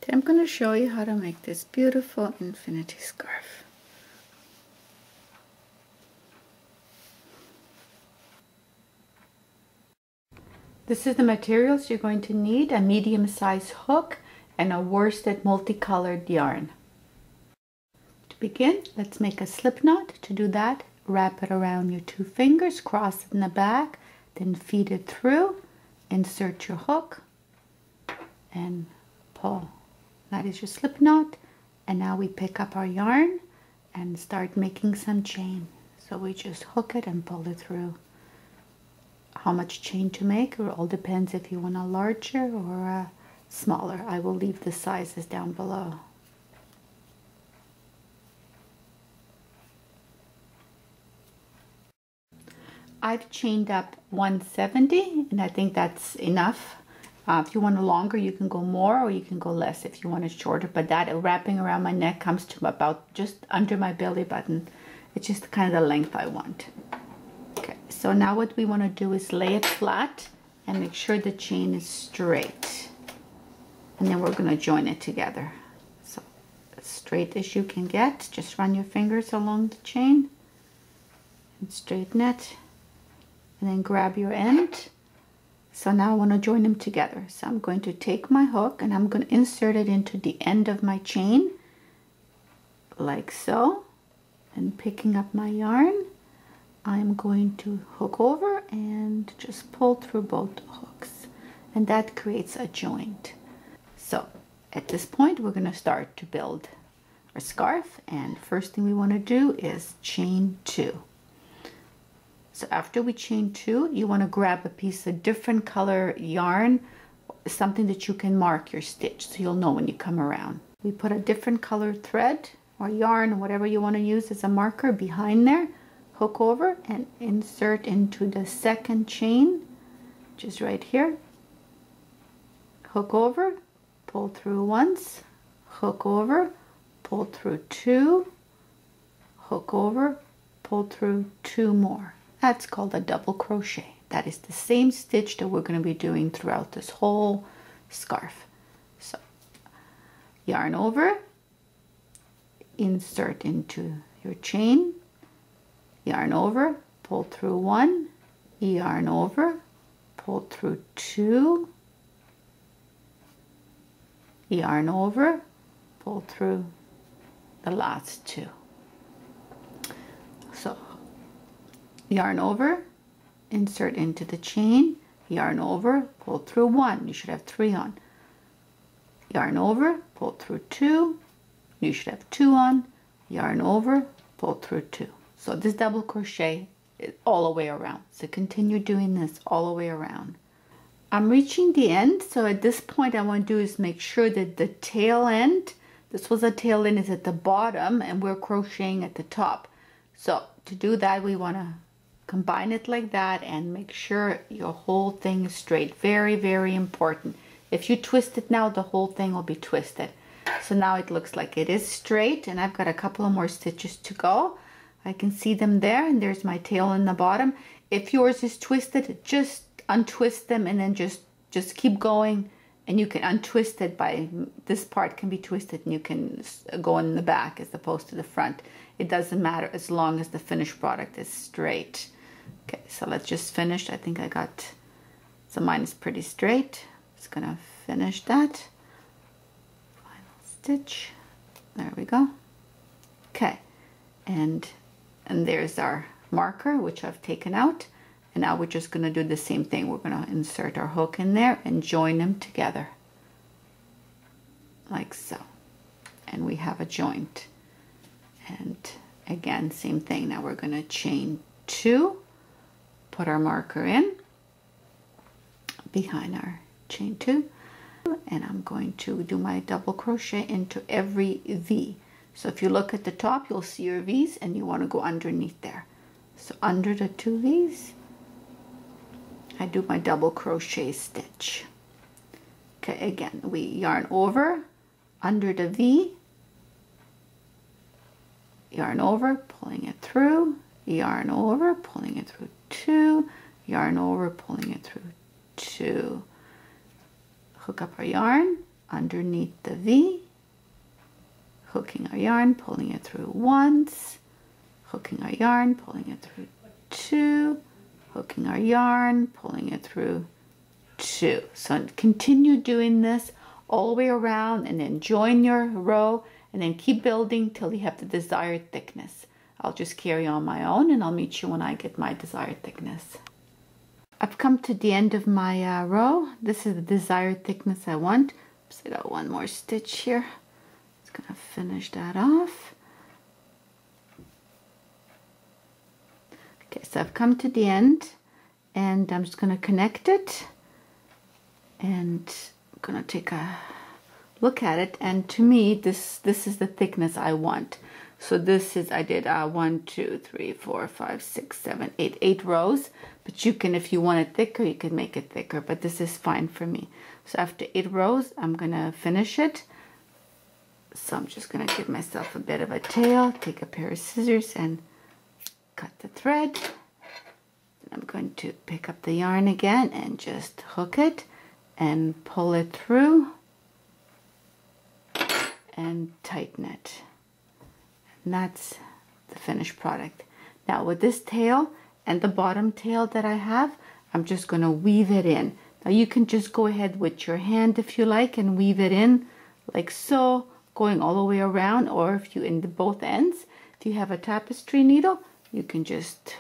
I'm going to show you how to make this beautiful infinity scarf. This is the materials you're going to need: a medium-sized hook and a worsted multicolored yarn. To begin, let's make a slip knot. To do that, wrap it around your 2 fingers, cross it in the back, then feed it through, insert your hook, and pull. That is your slip knot. And now we pick up our yarn and start making some chain. So we just hook it and pull it through. How much chain to make, it all depends if you want a larger or a smaller. I will leave the sizes down below. I've chained up 170 and I think that's enough. If you want it longer, you can go more or you can go less if you want it shorter, but that wrapping around my neck comes to about just under my belly button. It's just kind of the length I want. Okay, so now what we want to do is lay it flat and make sure the chain is straight. And then we're going to join it together. So as straight as you can get, just run your fingers along the chain and straighten it. And then grab your end. So now I want to join them together. So I'm going to take my hook and I'm going to insert it into the end of my chain, like so. And picking up my yarn, I'm going to hook over and just pull through both hooks. And that creates a joint. So at this point, we're going to start to build our scarf. And first thing we want to do is chain 2. So after we chain 2, you want to grab a piece of different color yarn, something that you can mark your stitch so you'll know when you come around. We put a different color thread or yarn or whatever you want to use as a marker behind there, hook over and insert into the second chain, which is right here. Hook over, pull through once, hook over, pull through 2, hook over, pull through 2 more. That's called a double crochet. That is the same stitch that we're going to be doing throughout this whole scarf. So yarn over, insert into your chain, yarn over, pull through 1, yarn over, pull through 2, yarn over, pull through the last 2. So yarn over, insert into the chain, yarn over, pull through 1, you should have 3 on, yarn over, pull through 2, you should have 2 on, yarn over, pull through 2. So this double crochet is all the way around. So continue doing this all the way around. I'm reaching the end, so at this point I want to do is make sure that the tail end, this was a tail end, is at the bottom and we're crocheting at the top. So to do that, we want to combine it like that and make sure your whole thing is straight. Very, very important. If you twist it now, the whole thing will be twisted. So now it looks like it is straight and I've got a couple of more stitches to go. I can see them there and there's my tail in the bottom. If yours is twisted, just untwist them and then just keep going, and you can untwist it by, this part can be twisted and you can go in the back as opposed to the front. It doesn't matter as long as the finished product is straight. Okay, so let's just finish. I think I got, so mine is pretty straight. Just gonna finish that. Final stitch. There we go. Okay, and there's our marker, which I've taken out. And now we're just gonna do the same thing. We're gonna insert our hook in there and join them together. Like so. And we have a joint. And again, same thing. Now we're gonna chain 2. Put our marker in behind our chain 2, and I'm going to do my double crochet into every V. So if you look at the top, you'll see your V's and you want to go underneath there. So under the 2 V's, I do my double crochet stitch. Okay, again, we yarn over, under the V, yarn over, pulling it through, yarn over, pulling it through 2, yarn over, pulling it through 2. Hook up our yarn, underneath the V, hooking our yarn, pulling it through once, hooking our yarn, pulling it through two, hooking our yarn, pulling it through two. So continue doing this all the way around, and then join your row, and then keep building till you have the desired thickness. I'll just carry on my own, and I'll meet you when I get my desired thickness. I've come to the end of my row. This is the desired thickness I want. So I got one more stitch here. Just gonna finish that off. Okay, so I've come to the end, and I'm just gonna connect it, and I'm gonna take a look at it. And to me, this is the thickness I want. So this is, I did 1, 2, 3, 4, 5, 6, 7, 8, 8 rows. But you can, if you want it thicker, you can make it thicker. But this is fine for me. So after 8 rows, I'm gonna finish it. So I'm just gonna give myself a bit of a tail, take a pair of scissors and cut the thread. Then I'm going to pick up the yarn again and just hook it and pull it through and tighten it. And that's the finished product. Now with this tail and the bottom tail that I have, I'm just going to weave it in. Now you can just go ahead with your hand if you like and weave it in like so, going all the way around, or if you in the both ends, if you have a tapestry needle, you can just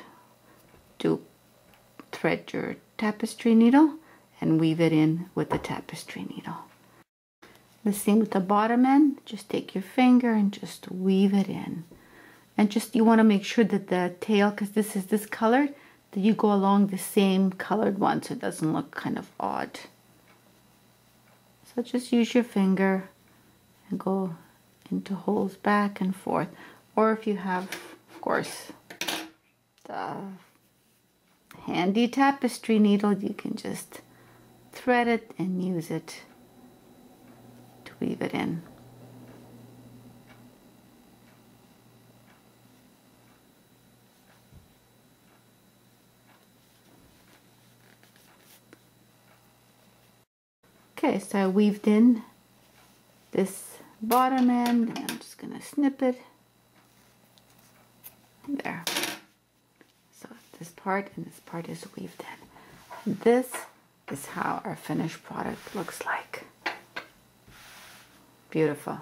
thread your tapestry needle and weave it in with the tapestry needle. The same with the bottom end, just take your finger and just weave it in. And just, you want to make sure that the tail, because this is this colored, that you go along the same colored one so it doesn't look kind of odd. So just use your finger and go into holes back and forth. Or if you have, of course, the handy tapestry needle, you can just thread it and use it to weave it in. Okay, so I weaved in this bottom end, and I'm just gonna snip it. There. So this part and this part is weaved in. And this is how our finished product looks like. Beautiful.